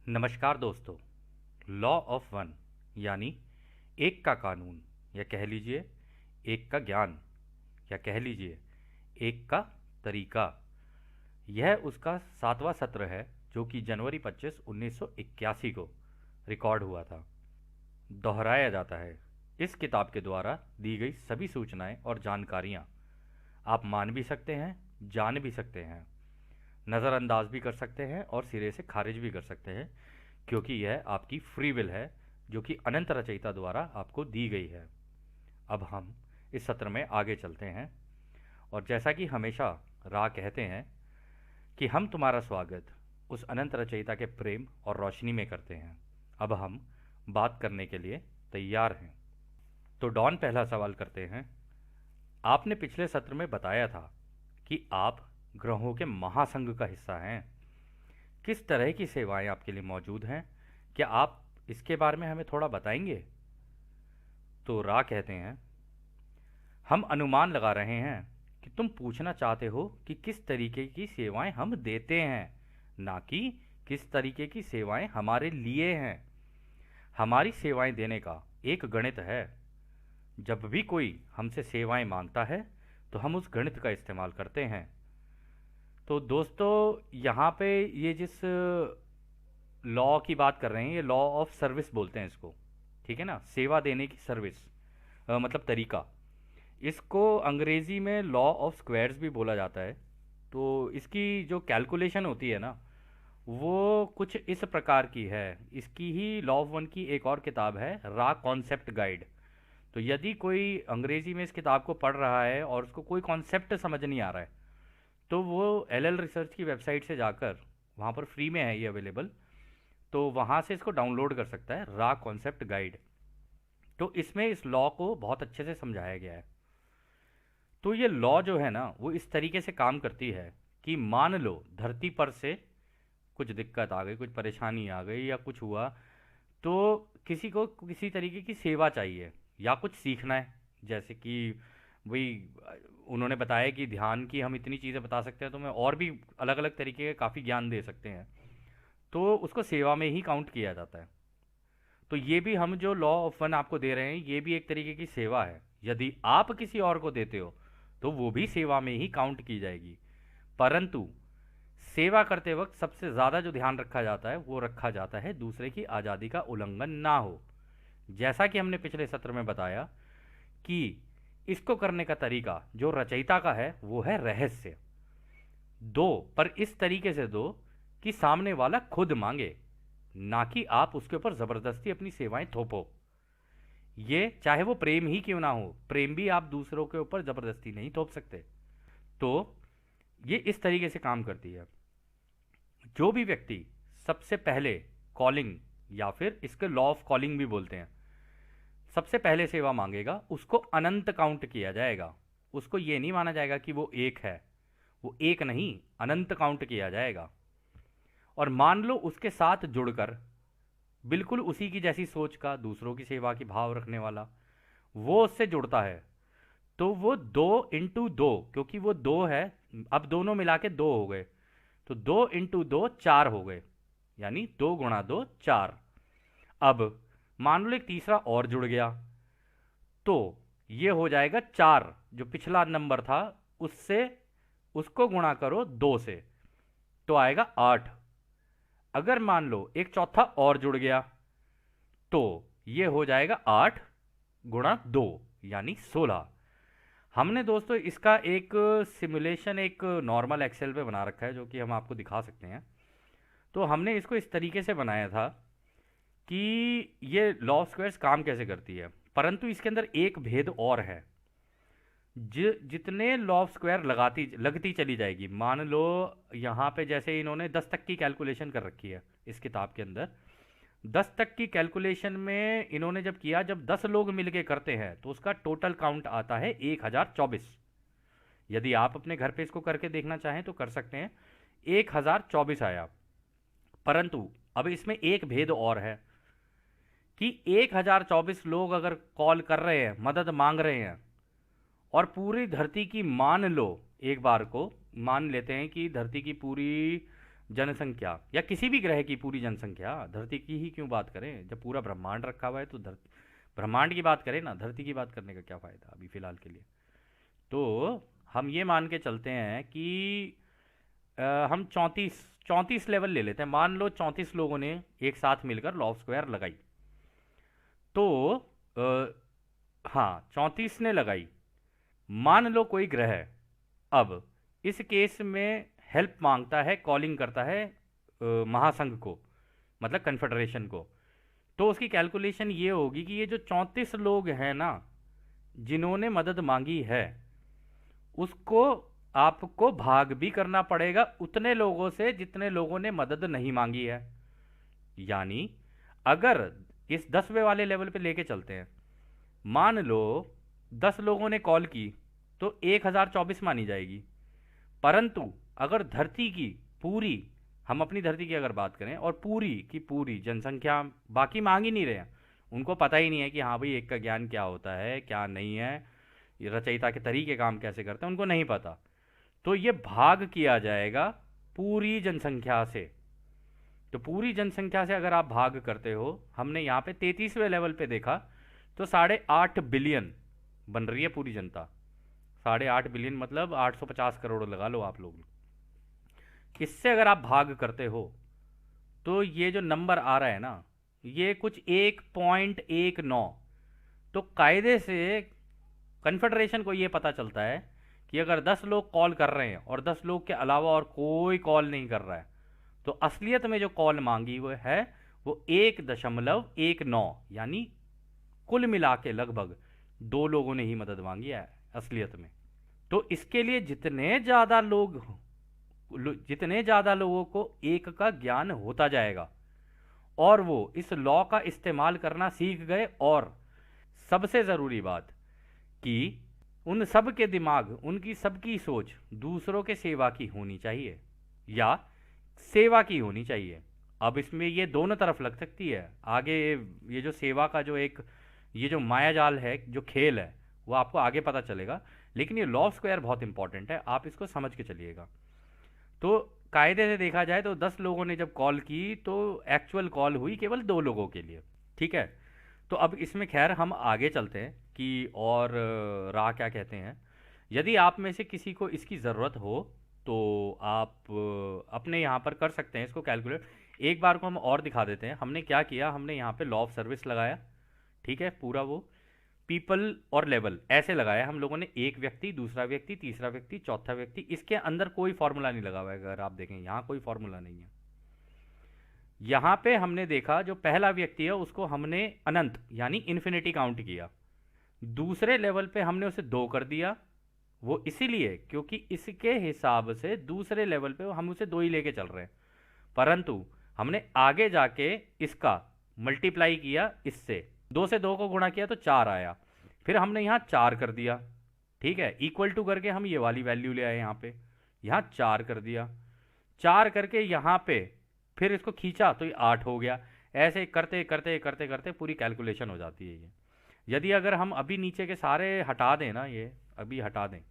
नमस्कार दोस्तों। Law of one यानी एक का कानून, या कह लीजिए एक का ज्ञान, या कह लीजिए एक का तरीका। यह उसका 7वां सत्र है जो कि जनवरी 25, 1981 को रिकॉर्ड हुआ था। दोहराया जाता है। इस किताब के द्वारा दी गई सभी सूचनाएं और जानकारियां आप मान भी सकते हैं, जान भी सकते हैं, नज़रअंदाज भी कर सकते हैं और सिरे से खारिज भी कर सकते हैं, क्योंकि यह आपकी फ्री विल है जो कि अनंत रचयिता द्वारा आपको दी गई है। अब हम इस सत्र में आगे चलते हैं, और जैसा कि हमेशा रा कहते हैं कि हम तुम्हारा स्वागत उस अनंत रचयिता के प्रेम और रोशनी में करते हैं। अब हम बात करने के लिए तैयार हैं। तो डॉन पहला सवाल करते हैं। आपने पिछले सत्र में बताया था कि आप ग्रहों के महासंघ का हिस्सा हैं। किस तरह की सेवाएं आपके लिए मौजूद हैं, क्या आप इसके बारे में हमें थोड़ा बताएंगे? तो रा कहते हैं, हम अनुमान लगा रहे हैं कि तुम पूछना चाहते हो कि किस तरीके की सेवाएं हम देते हैं, ना कि किस तरीके की सेवाएं हमारे लिए हैं। हमारी सेवाएं देने का एक गणित है। जब भी कोई हमसे सेवाएं मांगता है तो हम उस गणित का इस्तेमाल करते हैं। तो दोस्तों, यहाँ पे ये जिस लॉ की बात कर रहे हैं, ये लॉ ऑफ सर्विस बोलते हैं इसको। ठीक है ना, सेवा देने की सर्विस, मतलब तरीका। इसको अंग्रेज़ी में लॉ ऑफ स्क्वायर्स भी बोला जाता है। तो इसकी जो कैलकुलेशन होती है ना, वो कुछ इस प्रकार की है। इसकी ही लॉ ऑफ वन की एक और किताब है, रा कॉन्सेप्ट गाइड। तो यदि कोई अंग्रेज़ी में इस किताब को पढ़ रहा है और उसको कोई कॉन्सेप्ट समझ नहीं आ रहा है, तो वो एल रिसर्च की वेबसाइट से जाकर, वहाँ पर फ्री में है ये अवेलेबल, तो वहाँ से इसको डाउनलोड कर सकता है, रा कॉन्सेप्ट गाइड। तो इसमें इस लॉ को बहुत अच्छे से समझाया गया है। तो ये लॉ जो है ना, वो इस तरीके से काम करती है कि मान लो धरती पर से कुछ दिक्कत आ गई, कुछ परेशानी आ गई या कुछ हुआ, तो किसी को किसी तरीके की सेवा चाहिए या कुछ सीखना है। जैसे कि वही उन्होंने बताया कि ध्यान की हम इतनी चीज़ें बता सकते हैं, तो मैं और भी अलग अलग तरीके के काफ़ी ज्ञान दे सकते हैं। तो उसको सेवा में ही काउंट किया जाता है। तो ये भी हम जो लॉ ऑफ वन आपको दे रहे हैं, ये भी एक तरीके की सेवा है। यदि आप किसी और को देते हो तो वो भी सेवा में ही काउंट की जाएगी। परंतु सेवा करते वक्त सबसे ज़्यादा जो ध्यान रखा जाता है, वो रखा जाता है दूसरे की आज़ादी का उल्लंघन ना हो। जैसा कि हमने पिछले सत्र में बताया कि इसको करने का तरीका जो रचयिता का है वो है रहस्य। दो, पर इस तरीके से दो कि सामने वाला खुद मांगे, ना कि आप उसके ऊपर ज़बरदस्ती अपनी सेवाएं थोपो। ये चाहे वो प्रेम ही क्यों ना हो, प्रेम भी आप दूसरों के ऊपर ज़बरदस्ती नहीं थोप सकते। तो ये इस तरीके से काम करती है। जो भी व्यक्ति सबसे पहले कॉलिंग, या फिर इसके लॉ ऑफ कॉलिंग भी बोलते हैं, सबसे पहले सेवा मांगेगा, उसको अनंत काउंट किया जाएगा। उसको ये नहीं माना जाएगा कि वो एक है, वो एक नहीं, अनंत काउंट किया जाएगा। और मान लो उसके साथ जुड़कर बिल्कुल उसी की जैसी सोच का, दूसरों की सेवा की भाव रखने वाला, वो उससे जुड़ता है, तो वो 2 इंटू 2, क्योंकि वो 2 है, अब दोनों मिला के 2 हो गए, तो 2 इंटू 2 4 हो गए, यानी 2 गुणा 2 4। अब मान लो एक तीसरा और जुड़ गया, तो ये हो जाएगा 4, जो पिछला नंबर था उससे, उसको गुणा करो 2 से, तो आएगा 8। अगर मान लो एक चौथा और जुड़ गया, तो ये हो जाएगा 8 गुणा 2, यानी 16। हमने दोस्तों इसका एक सिमुलेशन एक नॉर्मल एक्सेल पे बना रखा है, जो कि हम आपको दिखा सकते हैं। तो हमने इसको इस तरीके से बनाया था कि ये लॉ ऑफ स्क्वायर्स काम कैसे करती है। परंतु इसके अंदर एक भेद और है। जितने लॉ ऑफ स्क्वायर लगाती लगती चली जाएगी, मान लो यहाँ पे जैसे इन्होंने 10 तक की कैलकुलेशन कर रखी है इस किताब के अंदर। 10 तक की कैलकुलेशन में इन्होंने जब किया, जब 10 लोग मिलके करते हैं तो उसका टोटल काउंट आता है 1024। यदि आप अपने घर पे इसको करके देखना चाहें तो कर सकते हैं, 1024 आया। परंतु अब इसमें एक भेद और है कि 1024 लोग अगर कॉल कर रहे हैं, मदद मांग रहे हैं, और पूरी धरती की, मान लो एक बार को मान लेते हैं कि धरती की पूरी जनसंख्या, या किसी भी ग्रह की पूरी जनसंख्या, धरती की ही क्यों बात करें, जब पूरा ब्रह्मांड रखा हुआ है तो धरती, ब्रह्मांड की बात करें ना, धरती की बात करने का क्या फ़ायदा अभी फ़िलहाल के लिए। तो हम ये मान के चलते हैं कि हम 34 लेवल ले लेते हैं, मान लो 34 लोगों ने एक साथ मिलकर लॉ ऑफ स्क्वायर लगाई। तो हाँ, 34 ने लगाई। मान लो कोई ग्रह अब इस केस में हेल्प मांगता है, कॉलिंग करता है महासंघ को, मतलब कन्फेडरेशन को। तो उसकी कैलकुलेशन ये होगी कि ये जो 34 लोग हैं ना जिन्होंने मदद मांगी है, उसको आपको भाग भी करना पड़ेगा उतने लोगों से जितने लोगों ने मदद नहीं मांगी है। यानी अगर इस 10वें वाले लेवल पे लेके चलते हैं, मान लो 10 लोगों ने कॉल की तो 1024 मानी जाएगी। परंतु अगर धरती की पूरी, हम अपनी धरती की अगर बात करें और पूरी की पूरी जनसंख्या, बाकी मांग ही नहीं रहे हैं, उनको पता ही नहीं है कि हाँ भाई एक का ज्ञान क्या होता है क्या नहीं है, ये रचयिता के तरीके काम कैसे करते हैं, उनको नहीं पता। तो ये भाग किया जाएगा पूरी जनसंख्या से। तो पूरी जनसंख्या से अगर आप भाग करते हो, हमने यहाँ पे 33वें लेवल पे देखा तो 8.5 बिलियन बन रही है पूरी जनता। 8.5 बिलियन मतलब 850 करोड़ लगा लो आप लोग। इससे अगर आप भाग करते हो तो ये जो नंबर आ रहा है ना, ये कुछ 1.19। तो कायदे से कन्फेडरेशन को ये पता चलता है कि अगर 10 लोग कॉल कर रहे हैं और 10 लोग के अलावा और कोई कॉल नहीं कर रहा है, तो असलियत में जो कॉल मांगी वो है वो 1.19, यानी कुल मिला के लगभग 2 लोगों ने ही मदद मांगी है असलियत में। तो इसके लिए जितने ज़्यादा लोगों को एक का ज्ञान होता जाएगा और वो इस लॉ का इस्तेमाल करना सीख गए, और सबसे ज़रूरी बात कि उन सब के दिमाग, उनकी सबकी सोच दूसरों के सेवा की होनी चाहिए या सेवा की होनी चाहिए। अब इसमें ये दोनों तरफ लग सकती है आगे। ये जो सेवा का जो एक, ये जो मायाजाल है, जो खेल है, वो आपको आगे पता चलेगा। लेकिन ये लॉ स्क्वायर बहुत इंपॉर्टेंट है, आप इसको समझ के चलिएगा। तो कायदे से देखा जाए तो 10 लोगों ने जब कॉल की तो एक्चुअल कॉल हुई केवल 2 लोगों के लिए। ठीक है। तो अब इसमें खैर हम आगे चलते हैं कि और राह क्या कहते हैं। यदि आप में से किसी को इसकी ज़रूरत हो तो आप अपने यहाँ पर कर सकते हैं इसको कैलकुलेट। एक बार को हम और दिखा देते हैं। हमने क्या किया, हमने यहाँ पे लॉ ऑफ सर्विस लगाया। ठीक है, पूरा वो पीपल और लेवल ऐसे लगाया हम लोगों ने, एक व्यक्ति, दूसरा व्यक्ति, तीसरा व्यक्ति, चौथा व्यक्ति। इसके अंदर कोई फॉर्मूला नहीं लगा हुआ है, अगर आप देखें यहाँ कोई फॉर्मूला नहीं है। यहाँ पे हमने देखा जो पहला व्यक्ति है उसको हमने अनंत यानी इन्फिनिटी काउंट किया। दूसरे लेवल पे हमने उसे 2 कर दिया, वो इसीलिए क्योंकि इसके हिसाब से दूसरे लेवल पे हम उसे 2 ही लेके चल रहे हैं। परंतु हमने आगे जाके इसका मल्टीप्लाई किया, इससे 2 से 2 को गुणा किया तो 4 आया। फिर हमने यहाँ 4 कर दिया। ठीक है, इक्वल टू करके हम ये वाली वैल्यू ले आए, यहाँ पे यहाँ 4 कर दिया। 4 करके यहाँ पे फिर इसको खींचा तो ये 8 हो गया। ऐसे करते करते करते करते पूरी कैलकुलेशन हो जाती है ये। यदि अगर हम अभी नीचे के सारे हटा दें ना, ये अभी हटा दें,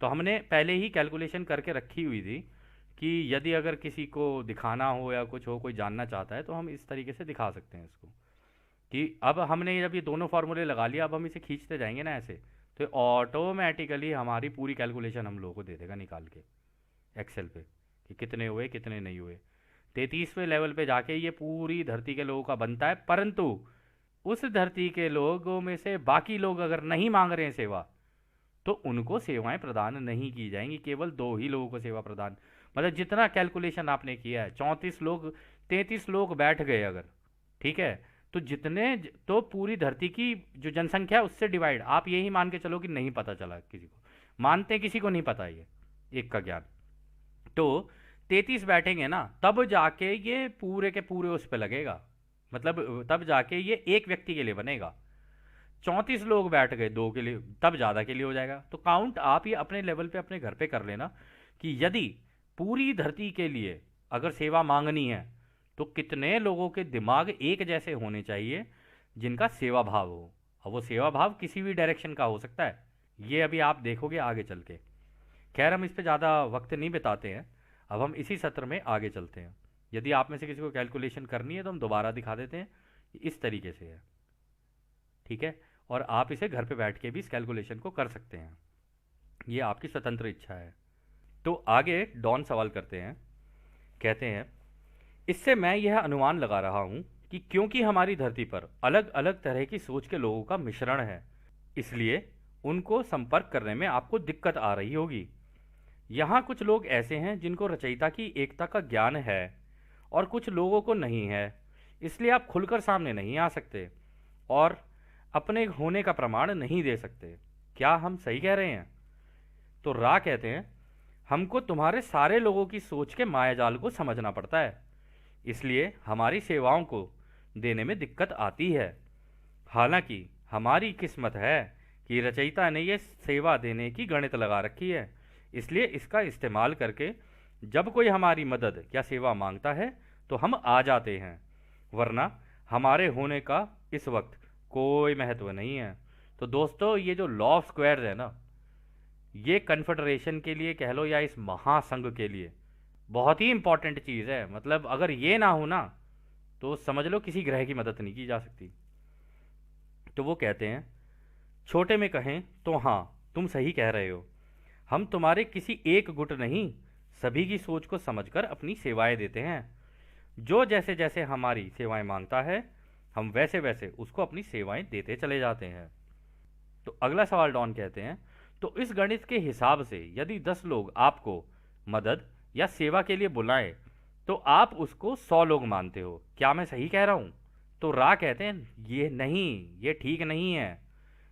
तो हमने पहले ही कैलकुलेशन करके रखी हुई थी कि यदि अगर किसी को दिखाना हो या कुछ हो, कोई जानना चाहता है, तो हम इस तरीके से दिखा सकते हैं इसको कि अब हमने जब ये दोनों फार्मूले लगा लिया, अब हम इसे खींचते जाएंगे ना ऐसे, तो ऑटोमेटिकली हमारी पूरी कैलकुलेशन हम लोगों को दे देगा निकाल के एक्सेल पे कि कितने हुए कितने नहीं हुए। 33वें लेवल पे जाके ये पूरी धरती के लोगों का बनता है। परंतु उस धरती के लोगों में से बाकी लोग अगर नहीं मांग रहे हैं सेवा, तो उनको सेवाएं प्रदान नहीं की जाएंगी। केवल 2 ही लोगों को सेवा प्रदान, मतलब जितना कैलकुलेशन आपने किया है 34 लोग, 33 लोग बैठ गए अगर, ठीक है, तो तो पूरी धरती की जो जनसंख्या है उससे डिवाइड, आप यही मान के चलो कि नहीं पता चला किसी को, मानते किसी को नहीं पता ये एक का ज्ञान। तो 33 बैठेंगे ना, तब जाके ये पूरे के पूरे उस पर लगेगा, मतलब तब जाके ये एक व्यक्ति के लिए बनेगा। 34 लोग बैठ गए 2 के लिए, तब ज़्यादा के लिए हो जाएगा। तो काउंट आप ये अपने लेवल पे अपने घर पे कर लेना कि यदि पूरी धरती के लिए अगर सेवा मांगनी है तो कितने लोगों के दिमाग एक जैसे होने चाहिए जिनका सेवा भाव हो। अब वो सेवा भाव किसी भी डायरेक्शन का हो सकता है, ये अभी आप देखोगे आगे चल के। खैर हम इस पे ज़्यादा वक्त नहीं बिताते हैं, अब हम इसी सत्र में आगे चलते हैं। यदि आप में से किसी को कैलकुलेशन करनी है तो हम दोबारा दिखा देते हैं, इस तरीके से है, ठीक है। और आप इसे घर पे बैठ के भी इस कैलकुलेशन को कर सकते हैं, ये आपकी स्वतंत्र इच्छा है। तो आगे डॉन सवाल करते हैं, कहते हैं इससे मैं यह अनुमान लगा रहा हूं कि क्योंकि हमारी धरती पर अलग अलग तरह की सोच के लोगों का मिश्रण है, इसलिए उनको संपर्क करने में आपको दिक्कत आ रही होगी। यहाँ कुछ लोग ऐसे हैं जिनको रचयिता की एकता का ज्ञान है और कुछ लोगों को नहीं है, इसलिए आप खुलकर सामने नहीं आ सकते और अपने होने का प्रमाण नहीं दे सकते। क्या हम सही कह रहे हैं? तो रा कहते हैं हमको तुम्हारे सारे लोगों की सोच के मायाजाल को समझना पड़ता है, इसलिए हमारी सेवाओं को देने में दिक्कत आती है। हालांकि हमारी किस्मत है कि रचयिता ने ये सेवा देने की गणित लगा रखी है, इसलिए इसका इस्तेमाल करके जब कोई हमारी मदद या सेवा मांगता है तो हम आ जाते हैं, वरना हमारे होने का इस वक्त कोई महत्व नहीं है। तो दोस्तों, ये जो लॉ ऑफ स्क्वायर्स है ना, ये कन्फेडरेशन के लिए कह लो या इस महासंघ के लिए बहुत ही इंपॉर्टेंट चीज़ है। मतलब अगर ये ना हो ना तो समझ लो किसी ग्रह की मदद नहीं की जा सकती। तो वो कहते हैं छोटे में कहें तो हाँ, तुम सही कह रहे हो, हम तुम्हारे किसी एक गुट नहीं, सभी की सोच को समझकर अपनी सेवाएं देते हैं। जो जैसे जैसे हमारी सेवाएं मांगता है हम वैसे वैसे उसको अपनी सेवाएं देते चले जाते हैं। तो अगला सवाल डॉन कहते हैं तो इस गणित के हिसाब से यदि 10 लोग आपको मदद या सेवा के लिए बुलाएं तो आप उसको 100 लोग मानते हो, क्या मैं सही कह रहा हूं? तो रा कहते हैं ये नहीं, ये ठीक नहीं है।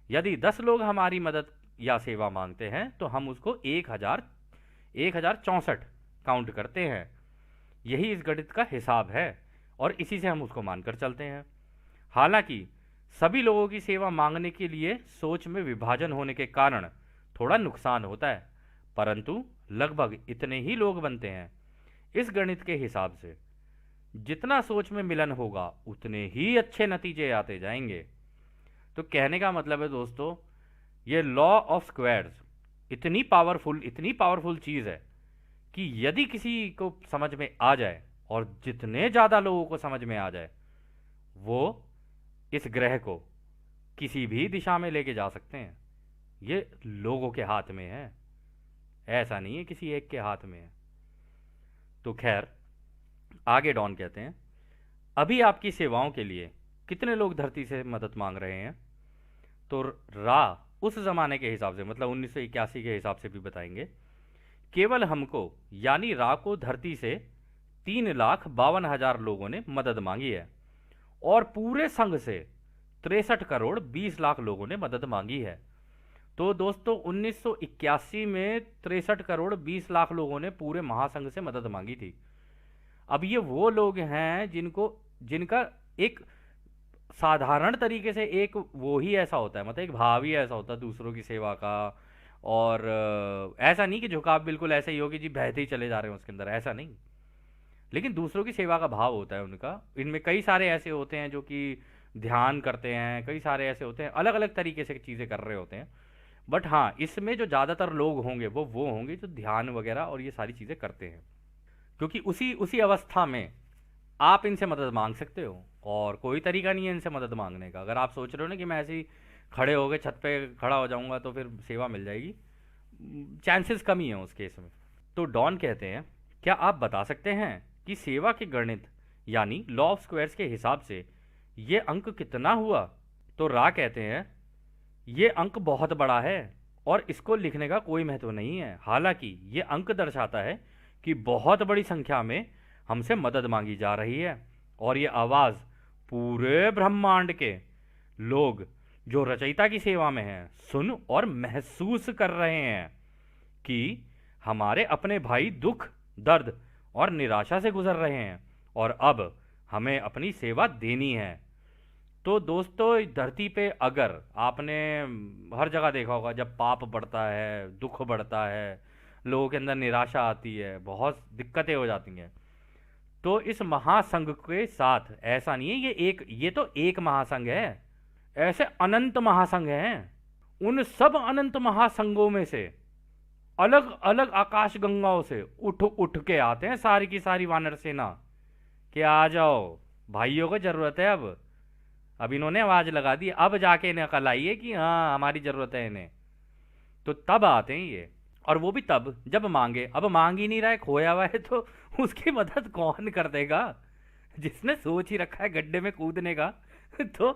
यदि 10 लोग हमारी मदद या सेवा मांगते हैं तो हम उसको 1064 काउंट करते हैं, यही इस गणित का हिसाब है और इसी से हम उसको मानकर चलते हैं। हालांकि सभी लोगों की सेवा मांगने के लिए सोच में विभाजन होने के कारण थोड़ा नुकसान होता है, परंतु लगभग इतने ही लोग बनते हैं। इस गणित के हिसाब से जितना सोच में मिलन होगा उतने ही अच्छे नतीजे आते जाएंगे। तो कहने का मतलब है दोस्तों, ये लॉ ऑफ स्क्वायर्स इतनी पावरफुल चीज़ है कि यदि किसी को समझ में आ जाए और जितने ज़्यादा लोगों को समझ में आ जाए, वो इस ग्रह को किसी भी दिशा में लेके जा सकते हैं। ये लोगों के हाथ में है, ऐसा नहीं है किसी एक के हाथ में है। तो खैर, आगे डॉन कहते हैं अभी आपकी सेवाओं के लिए कितने लोग धरती से मदद मांग रहे हैं? तो रा उस जमाने के हिसाब से, मतलब 1981 के हिसाब से भी बताएंगे, केवल हमको यानी रा को धरती से 3,52,000 लोगों ने मदद मांगी है और पूरे संघ से 63 करोड़ 20 लाख लोगों ने मदद मांगी है। तो दोस्तों 1981 में 63 करोड़ 20 लाख लोगों ने पूरे महासंघ से मदद मांगी थी। अब ये वो लोग हैं जिनका एक साधारण तरीके से एक वो ही ऐसा होता है, मतलब एक भाव ही ऐसा होता है दूसरों की सेवा का। और ऐसा नहीं कि झुकाव बिल्कुल ऐसा ही हो कि जी बहते ही चले जा रहे हैं उसके अंदर, ऐसा नहीं, लेकिन दूसरों की सेवा का भाव होता है उनका। इनमें कई सारे ऐसे होते हैं जो कि ध्यान करते हैं, कई सारे ऐसे होते हैं अलग अलग तरीके से चीज़ें कर रहे होते हैं। बट हाँ, इसमें जो ज़्यादातर लोग होंगे वो होंगे जो ध्यान वगैरह और ये सारी चीज़ें करते हैं, क्योंकि उसी उसी अवस्था में आप इनसे मदद मांग सकते हो और कोई तरीका नहीं है इनसे मदद मांगने का। अगर आप सोच रहे हो ना कि मैं ऐसे ही खड़े हो गए छत पे खड़ा हो जाऊंगा तो फिर सेवा मिल जाएगी, चांसेस कम ही हैं उस केस में। तो डॉन कहते हैं क्या आप बता सकते हैं कि सेवा के गणित यानी लॉ ऑफ स्क्वायर्स के हिसाब से ये अंक कितना हुआ? तो रा कहते हैं ये अंक बहुत बड़ा है और इसको लिखने का कोई महत्व नहीं है। हालांकि ये अंक दर्शाता है कि बहुत बड़ी संख्या में हमसे मदद मांगी जा रही है और ये आवाज़ पूरे ब्रह्मांड के लोग जो रचयिता की सेवा में हैं सुन और महसूस कर रहे हैं कि हमारे अपने भाई दुख, दर्द और निराशा से गुजर रहे हैं और अब हमें अपनी सेवा देनी है। तो दोस्तों, धरती पे अगर आपने हर जगह देखा होगा, जब पाप बढ़ता है, दुख बढ़ता है, लोगों के अंदर निराशा आती है, बहुत दिक्कतें हो जाती हैं, तो इस महासंघ के साथ ऐसा नहीं है ये तो एक महासंघ है, ऐसे अनंत महासंघ हैं। उन सब अनंत महासंघों में से अलग अलग आकाश गंगाओं से उठ उठ के आते हैं सारी की सारी वानर सेना कि आ जाओ, भाइयों को जरूरत है अब इन्होंने आवाज लगा दी, अब जाके इन्हें अकल आई है कि हाँ हमारी जरूरत है इन्हें। तो तब आते हैं ये, और वो भी तब जब मांगे। अब मांग ही नहीं रहा है, खोया हुआ है, तो उसकी मदद कौन कर देगा? जिसने सोच ही रखा है गड्ढे में कूदने का तो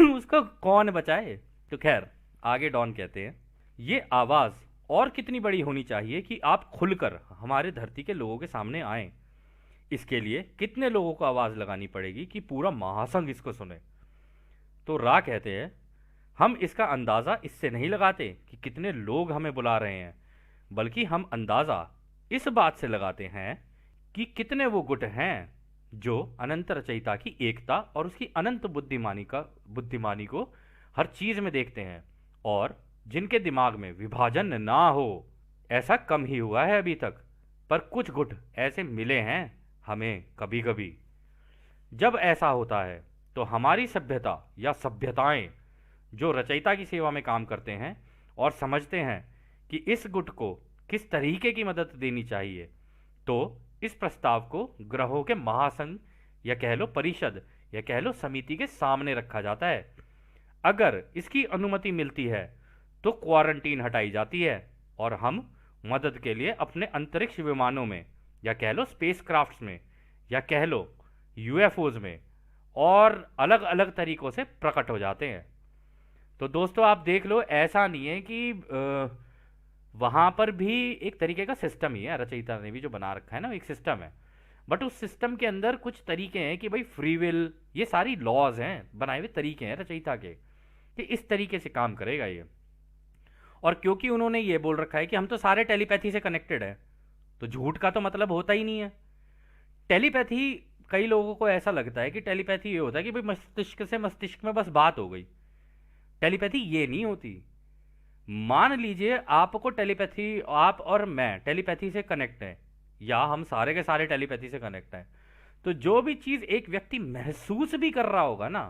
उसको कौन बचाए? तो खैर, आगे डॉन कहते हैं, ये आवाज और कितनी बड़ी होनी चाहिए कि आप खुलकर हमारे धरती के लोगों के सामने आए। इसके लिए कितने लोगों को आवाज लगानी पड़ेगी कि पूरा महासंघ इसको सुने? तो रा कहते हैं, हम इसका अंदाजा इससे नहीं लगाते कि कितने लोग हमें बुला रहे हैं, बल्कि हम अंदाजा इस बात से लगाते हैं कि कितने वो गुट हैं जो अनंत रचयिता की एकता और उसकी अनंत बुद्धिमानी को हर चीज में देखते हैं, और जिनके दिमाग में विभाजन ना हो। ऐसा कम ही हुआ है अभी तक, पर कुछ गुट ऐसे मिले हैं हमें कभी कभी। जब ऐसा होता है तो हमारी सभ्यता या सभ्यताएं जो रचयिता की सेवा में काम करते हैं और समझते हैं कि इस गुट को किस तरीके की मदद देनी चाहिए, तो इस प्रस्ताव को ग्रहों के महासंघ या कह लो परिषद या कह लो समिति के सामने रखा जाता है। अगर इसकी अनुमति मिलती है तो क्वारंटीन हटाई जाती है और हम मदद के लिए अपने अंतरिक्ष विमानों में या कह लो स्पेस क्राफ्ट्स में या कह लो यूएफओज में और अलग अलग तरीकों से प्रकट हो जाते हैं। तो दोस्तों आप देख लो, ऐसा नहीं है कि वहां पर भी एक तरीके का सिस्टम ही है, रचयिता ने भी जो बना रखा है ना, एक सिस्टम है। बट उस सिस्टम के अंदर कुछ तरीके हैं कि भाई फ्री विल, ये सारी लॉज हैं, बनाए हुए तरीके हैं रचयिता के कि इस तरीके से काम करेगा ये। और क्योंकि उन्होंने ये बोल रखा है कि हम तो सारे टेलीपैथी से कनेक्टेड है, तो झूठ का तो मतलब होता ही नहीं है। टेलीपैथी, कई लोगों को ऐसा लगता है कि टेलीपैथी ये होता है कि भाई मस्तिष्क से मस्तिष्क में बस बात हो गई। टेलीपैथी ये नहीं होती। मान लीजिए आपको टेलीपैथी, आप और मैं टेलीपैथी से कनेक्ट हैं, या हम सारे के सारे टेलीपैथी से कनेक्ट हैं, तो जो भी चीज एक व्यक्ति महसूस भी कर रहा होगा ना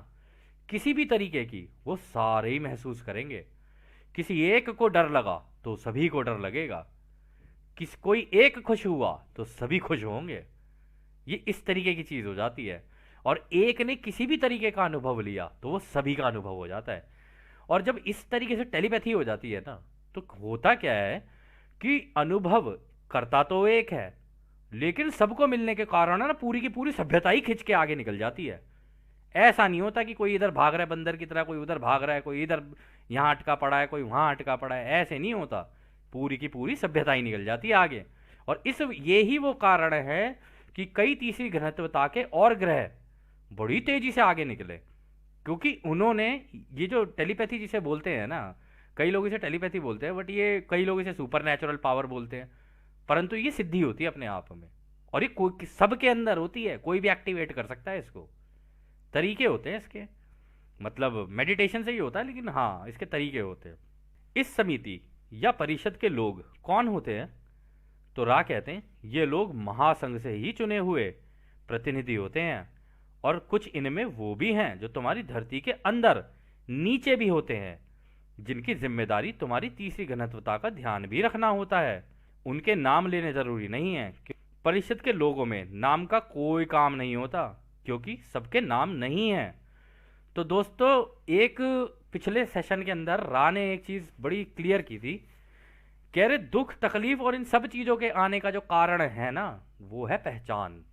किसी भी तरीके की, वो सारे ही महसूस करेंगे। किसी एक को डर लगा तो सभी को डर लगेगा, कोई एक खुश हुआ तो सभी खुश होंगे। ये इस तरीके की चीज हो जाती है। और एक ने किसी भी तरीके का अनुभव लिया तो वो सभी का अनुभव हो जाता है। और जब इस तरीके से टेलीपैथी हो जाती है ना, तो होता क्या है कि अनुभव करता तो एक है, लेकिन सबको मिलने के कारण ना पूरी की पूरी सभ्यता ही खिंच के आगे निकल जाती है। ऐसा नहीं होता कि कोई इधर भाग रहा है बंदर की तरह, कोई उधर भाग रहा है, कोई इधर यहां अटका पड़ा है, कोई वहां अटका पड़ा है, ऐसे नहीं होता। पूरी की पूरी सभ्यता ही निकल जाती है आगे। और इस ये ही वो कारण है कि कई तीसरी घनत्वता के और ग्रह बड़ी तेजी से आगे निकले, क्योंकि उन्होंने ये जो टेलीपैथी जिसे बोलते हैं ना, कई लोग इसे टेलीपैथी बोलते हैं, बट ये कई लोग इसे सुपर नेचुरल पावर बोलते हैं, परंतु ये सिद्धि होती है अपने आप में, और ये कोई सबके अंदर होती है, कोई भी एक्टिवेट कर सकता है इसको। तरीके होते हैं इसके, मतलब मेडिटेशन से ही होता है, लेकिन हाँ इसके तरीके होते हैं। इस समिति या परिषद के लोग कौन होते हैं? तो रा कहते हैं ये लोग महासंघ से ही चुने हुए प्रतिनिधि होते हैं, और कुछ इनमें वो भी हैं जो तुम्हारी धरती के अंदर नीचे भी होते हैं, जिनकी जिम्मेदारी तुम्हारी तीसरी घनत्वता का ध्यान भी रखना होता है। उनके नाम लेने जरूरी नहीं है, परिषद के लोगों में नाम का कोई काम नहीं होता, क्योंकि सबके नाम नहीं है। तो दोस्तों, एक पिछले सेशन के अंदर रा ने एक चीज बड़ी क्लियर की थी, कह रहे दुख तकलीफ और इन सब चीजों के आने का जो कारण है ना, वो है पहचान।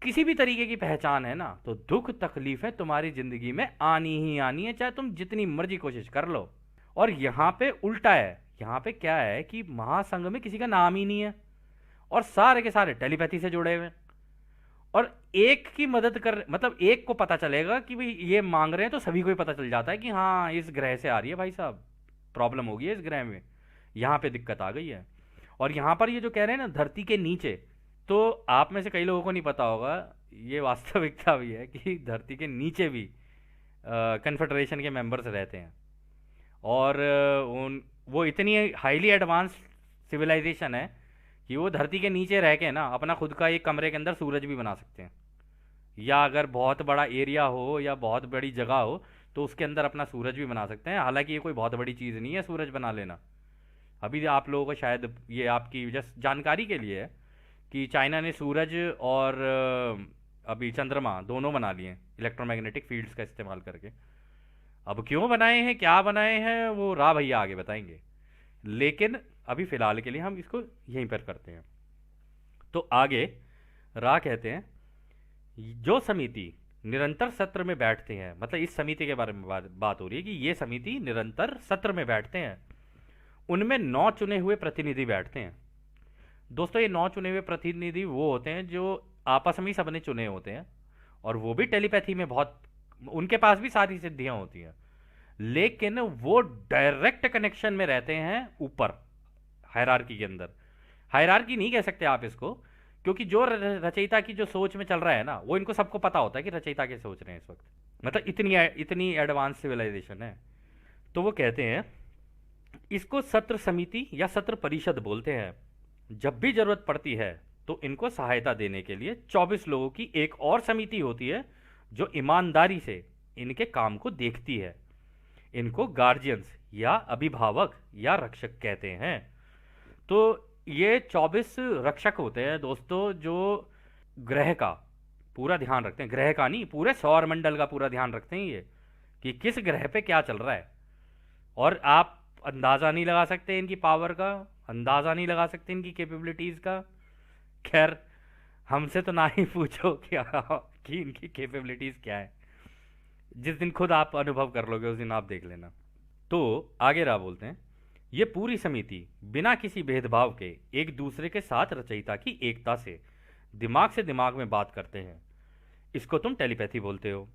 किसी भी तरीके की पहचान है ना, तो दुख तकलीफें तुम्हारी जिंदगी में आनी ही आनी है, चाहे तुम जितनी मर्जी कोशिश कर लो। और यहाँ पे उल्टा है, यहाँ पे क्या है कि महासंघ में किसी का नाम ही नहीं है, और सारे के सारे टेलीपैथी से जुड़े हुए हैं। और एक की मदद कर, मतलब एक को पता चलेगा कि भाई ये मांग रहे हैं, तो सभी को ही पता चल जाता है कि हाँ इस ग्रह से आ रही है भाई साहब, प्रॉब्लम हो गई है इस ग्रह में, यहाँ पे दिक्कत आ गई है। और यहाँ पर ये जो कह रहे हैं ना धरती के नीचे, तो आप में से कई लोगों को नहीं पता होगा, ये वास्तविकता भी है कि धरती के नीचे भी कन्फेडरेशन के मेंबर्स रहते हैं। और उन वो इतनी हाईली एडवांस सिविलाइजेशन है कि वो धरती के नीचे रह के ना अपना खुद का एक कमरे के अंदर सूरज भी बना सकते हैं, या अगर बहुत बड़ा एरिया हो या बहुत बड़ी जगह हो तो उसके अंदर अपना सूरज भी बना सकते हैं। हालांकि ये कोई बहुत बड़ी चीज़ नहीं है सूरज बना लेना, अभी आप लोगों को शायद ये आपकी जस्ट जानकारी के लिए है कि चाइना ने सूरज और अभी चंद्रमा दोनों बना लिए इलेक्ट्रोमैग्नेटिक फील्ड्स का इस्तेमाल करके। अब क्यों बनाए हैं, क्या बनाए हैं, वो रा भैया आगे बताएंगे, लेकिन अभी फिलहाल के लिए हम इसको यहीं पर करते हैं। तो आगे रा कहते हैं, जो समिति निरंतर सत्र में बैठते हैं, मतलब इस समिति के बारे में बात हो रही है कि ये समिति निरंतर सत्र में बैठते हैं, उनमें 9 चुने हुए प्रतिनिधि बैठते हैं। दोस्तों ये 9 चुने हुए प्रतिनिधि वो होते हैं जो आपस में ही सबने चुने होते हैं, और वो भी टेलीपैथी में बहुत, उनके पास भी सारी सिद्धियां होती हैं, लेकिन वो डायरेक्ट कनेक्शन में रहते हैं ऊपर हायरार्की के अंदर। हायरार्की नहीं कह सकते आप इसको, क्योंकि जो रचयिता की जो सोच में चल रहा है ना, वो इनको सबको पता होता है कि रचयिता क्या सोच रहे हैं इस वक्त, मतलब इतनी एडवांस सिविलाइजेशन है। तो वो कहते हैं इसको सत्र समिति या सत्र परिषद बोलते हैं। जब भी जरूरत पड़ती है तो इनको सहायता देने के लिए 24 लोगों की एक और समिति होती है जो ईमानदारी से इनके काम को देखती है। इनको गार्जियंस या अभिभावक या रक्षक कहते हैं। तो ये 24 रक्षक होते हैं दोस्तों, जो ग्रह का पूरा ध्यान रखते हैं, ग्रह का नहीं पूरे सौर मंडल का पूरा ध्यान रखते हैं, ये कि किस ग्रह पे क्या चल रहा है। और आप अंदाज़ा नहीं लगा सकते इनकी पावर का, अंदाज़ा नहीं लगा सकते इनकी कैपेबिलिटीज़ का। खैर हमसे तो ना ही पूछो कि इनकी कैपेबिलिटीज़ क्या है, जिस दिन खुद आप अनुभव कर लोगे उस दिन आप देख लेना। तो आगे रहा बोलते हैं, ये पूरी समिति बिना किसी भेदभाव के एक दूसरे के साथ रचयिता की एकता से दिमाग में बात करते हैं। इसको तुम टेलीपैथी बोलते हो।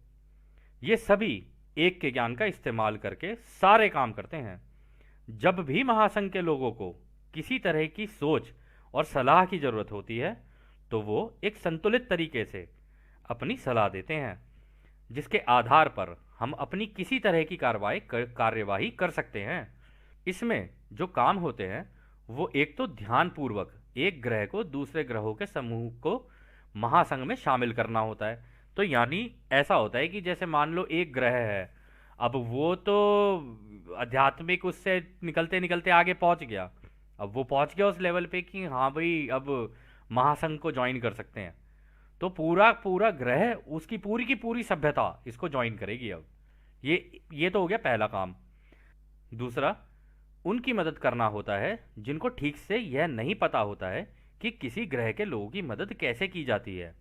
ये सभी एक के ज्ञान का इस्तेमाल करके सारे काम करते हैं। जब भी महासंघ के लोगों को किसी तरह की सोच और सलाह की जरूरत होती है तो वो एक संतुलित तरीके से अपनी सलाह देते हैं, जिसके आधार पर हम अपनी किसी तरह की कार्यवाही कर सकते हैं। इसमें जो काम होते हैं वो एक तो ध्यानपूर्वक एक ग्रह को दूसरे ग्रहों के समूह को महासंघ में शामिल करना होता है। तो यानी ऐसा होता है कि जैसे मान लो एक ग्रह है, अब वो तो आध्यात्मिक उससे निकलते निकलते आगे पहुंच गया, अब वो पहुंच गया उस लेवल पे कि हाँ भाई अब महासंघ को ज्वाइन कर सकते हैं, तो पूरा पूरा ग्रह उसकी पूरी की पूरी सभ्यता इसको ज्वाइन करेगी। अब ये तो हो गया पहला काम। दूसरा, उनकी मदद करना होता है जिनको ठीक से यह नहीं पता होता है कि किसी ग्रह के लोगों की मदद कैसे की जाती है,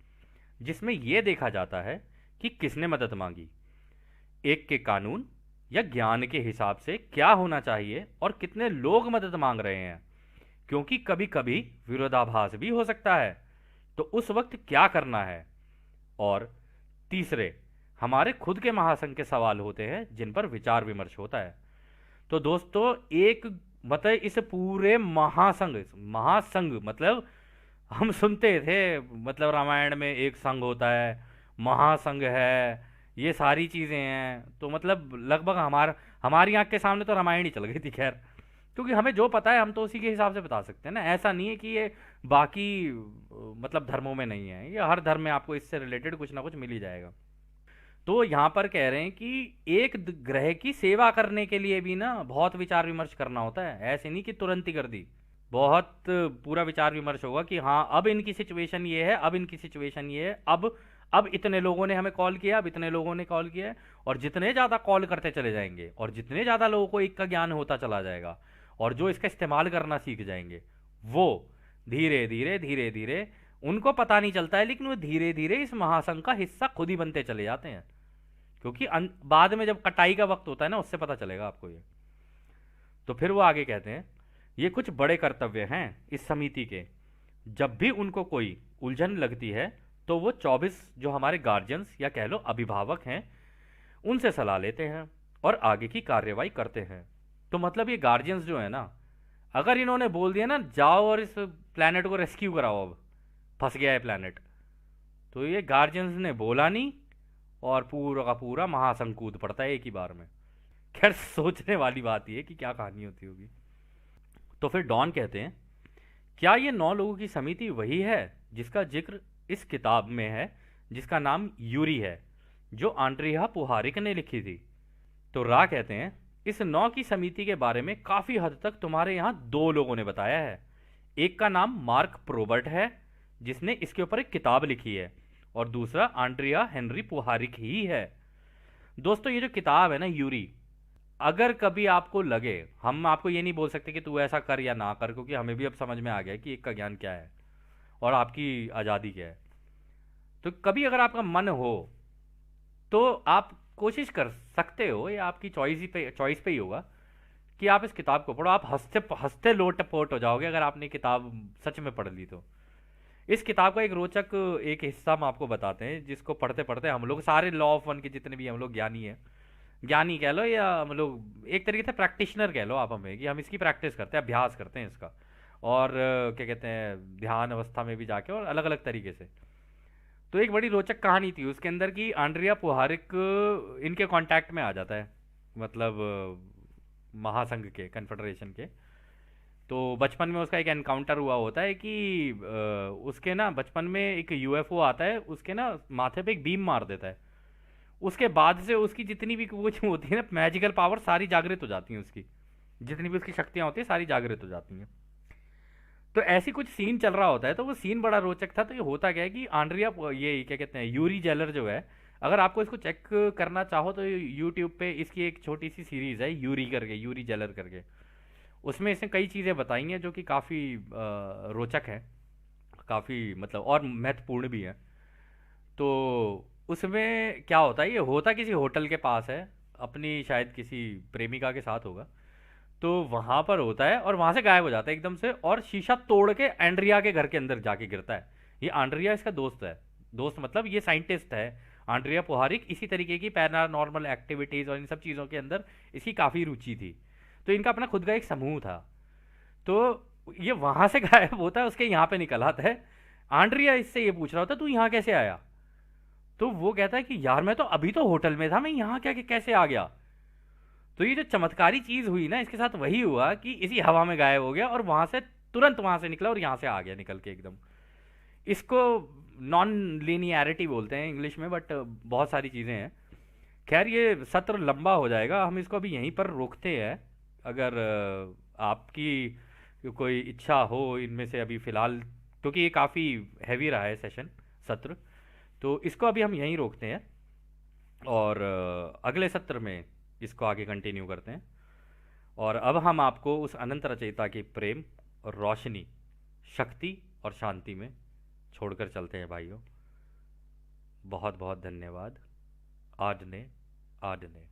जिसमें यह देखा जाता है कि किसने मदद मांगी, एक के कानून या ज्ञान के हिसाब से क्या होना चाहिए और कितने लोग मदद मांग रहे हैं, क्योंकि कभी कभी विरोधाभास भी हो सकता है, तो उस वक्त क्या करना है। और तीसरे, हमारे खुद के महासंघ के सवाल होते हैं जिन पर विचार विमर्श होता है। तो दोस्तों एक मतलब इस पूरे महासंघ मतलब हम सुनते थे, मतलब रामायण में एक संघ होता है, महासंघ है, ये सारी चीज़ें हैं, तो मतलब लगभग हमारी आंख के सामने तो रामायण ही चल गई थी। खैर क्योंकि हमें जो पता है हम तो उसी के हिसाब से बता सकते हैं ना, ऐसा नहीं है कि ये बाकी मतलब धर्मों में नहीं है, ये हर धर्म में आपको इससे रिलेटेड कुछ ना कुछ मिल ही जाएगा। तो यहाँ पर कह रहे हैं कि एक ग्रह की सेवा करने के लिए भी ना बहुत विचार विमर्श करना होता है, ऐसे नहीं कि तुरंत ही कर दी, बहुत पूरा विचार विमर्श होगा कि हाँ अब इनकी सिचुएशन ये है, अब इनकी सिचुएशन ये है, अब इतने लोगों ने हमें कॉल किया, अब इतने लोगों ने कॉल किया, और जितने ज़्यादा कॉल करते चले जाएंगे और जितने ज़्यादा लोगों को एक का ज्ञान होता चला जाएगा और जो इसका इस्तेमाल करना सीख जाएंगे, वो धीरे धीरे धीरे धीरे उनको पता नहीं चलता है लेकिन वो धीरे धीरे इस महासंघ का हिस्सा खुद ही बनते चले जाते हैं, क्योंकि बाद में जब कटाई का वक्त होता है ना उससे पता चलेगा आपको ये। तो फिर वो आगे कहते हैं, ये कुछ बड़े कर्तव्य हैं इस समिति के। जब भी उनको कोई उलझन लगती है तो वो 24 जो हमारे गार्जियंस या कह लो अभिभावक हैं उनसे सलाह लेते हैं और आगे की कार्यवाही करते हैं। तो मतलब ये गार्जियंस जो है ना, अगर इन्होंने बोल दिया ना जाओ और इस प्लैनेट को रेस्क्यू कराओ, अब फंस गया है प्लैनेट, तो ये गार्जियंस ने बोला नहीं और पूरा का पूरा महासंघ कूद पड़ता है एक ही बार में। खैर सोचने वाली बात ये कि क्या कहानी होती होगी। तो फिर डॉन कहते हैं, क्या ये 9 लोगों की समिति वही है जिसका जिक्र इस किताब में है जिसका नाम यूरी है, जो आंड्रिया पुहारिक ने लिखी थी। तो रा कहते हैं, इस 9 की समिति के बारे में काफी हद तक तुम्हारे यहाँ दो लोगों ने बताया है। एक का नाम मार्क प्रोबर्ट है, जिसने इसके ऊपर एक किताब लिखी है, और दूसरा आंड्रिया हेनरी पुहारिक ही है। दोस्तों, ये जो किताब है ना, यूरी, अगर कभी आपको लगे, हम आपको ये नहीं बोल सकते कि तू ऐसा कर या ना कर, क्योंकि हमें भी अब समझ में आ गया है कि एक का ज्ञान क्या है और आपकी आज़ादी क्या है। तो कभी अगर आपका मन हो तो आप कोशिश कर सकते हो, या आपकी चॉइस पे ही होगा, कि आप इस किताब को पढ़ो। आप हंसते हंसते लोटपोट हो जाओगे अगर आपने किताब सच में पढ़ ली तो। इस किताब का एक रोचक एक हिस्सा हम आपको बताते हैं, जिसको पढ़ते पढ़ते हम लोग सारे लॉ ऑफ वन के जितने भी हम लोग ज्ञानी हैं, ज्ञानी कह लो या हम लोग एक तरीके से प्रैक्टिशनर कह लो आप हमें, कि हम इसकी प्रैक्टिस करते हैं, अभ्यास करते हैं इसका। और क्या कहते हैं, ध्यान अवस्था में भी जाके और अलग अलग तरीके से। तो एक बड़ी रोचक कहानी थी उसके अंदर की, आंड्रिया पुहारिक इनके कांटेक्ट में आ जाता है, मतलब महासंघ के, कन्फेडरेशन के। तो बचपन में उसका एक एनकाउंटर हुआ होता है कि उसके ना बचपन में एक यूएफओ आता है, उसके ना माथे पे एक बीम मार देता है। उसके बाद से उसकी जितनी भी कुछ होती है ना मैजिकल पावर, सारी जागृत हो जाती हैं उसकी। जितनी भी उसकी शक्तियां होती हैं सारी जागृत हो जाती हैं। तो ऐसी कुछ सीन चल रहा होता है, तो वो सीन बड़ा रोचक था। तो ये होता क्या है कि आंड्रिया, ये क्या कहते हैं, यूरी जेलर जो है, अगर आपको इसको चेक करना चाहो तो यूट्यूब पे इसकी एक छोटी सी सीरीज है, यूरी करके, यूरी जेलर करके। उसमें इसने कई चीज़ें बताई हैं जो कि काफ़ी रोचक है, काफ़ी मतलब और महत्वपूर्ण भी है। तो उसमें क्या होता है, ये होता किसी होटल के पास है, अपनी शायद किसी प्रेमिका के साथ होगा। तो वहां पर होता है और वहां से गायब हो जाता है एकदम से, और शीशा तोड़ के एंड्रिया के घर के अंदर जाके गिरता है। ये आंड्रिया इसका दोस्त है, दोस्त मतलब ये साइंटिस्ट है आंड्रिया पुहारिक। इसी तरीके की पैरानॉर्मल एक्टिविटीज और इन सब चीज़ों के अंदर इसकी काफ़ी रुचि थी। तो इनका अपना खुद का एक समूह था। तो ये वहां से गायब होता है, उसके यहाँ पे निकल आता है। आंड्रिया इससे ये पूछ रहा होता है, तू यहाँ कैसे आया? तो वो कहता है कि यार मैं तो अभी तो होटल में था, मैं यहाँ क्या कैसे आ गया? तो ये जो चमत्कारी चीज हुई ना, इसके साथ वही हुआ कि इसी हवा में गायब हो गया, और वहां से तुरंत वहां से निकला और यहाँ से आ गया निकल के एकदम। इसको नॉन लीनियरिटी बोलते हैं इंग्लिश में, बट बहुत सारी चीज़ें हैं। खैर, ये सत्र लंबा हो जाएगा, हम इसको अभी यहीं पर रोकते हैं। अगर आपकी कोई इच्छा हो इनमें से अभी फ़िलहाल, क्योंकि ये काफ़ी हैवी रहा है सेशन, सत्र, तो इसको अभी हम यहीं रोकते हैं। और अगले सत्र में इसको आगे कंटिन्यू करते हैं। और अब हम आपको उस अनंत रचयिता के प्रेम और रोशनी, शक्ति और शांति में छोड़कर चलते हैं भाइयों। बहुत बहुत धन्यवाद। आडने आडने।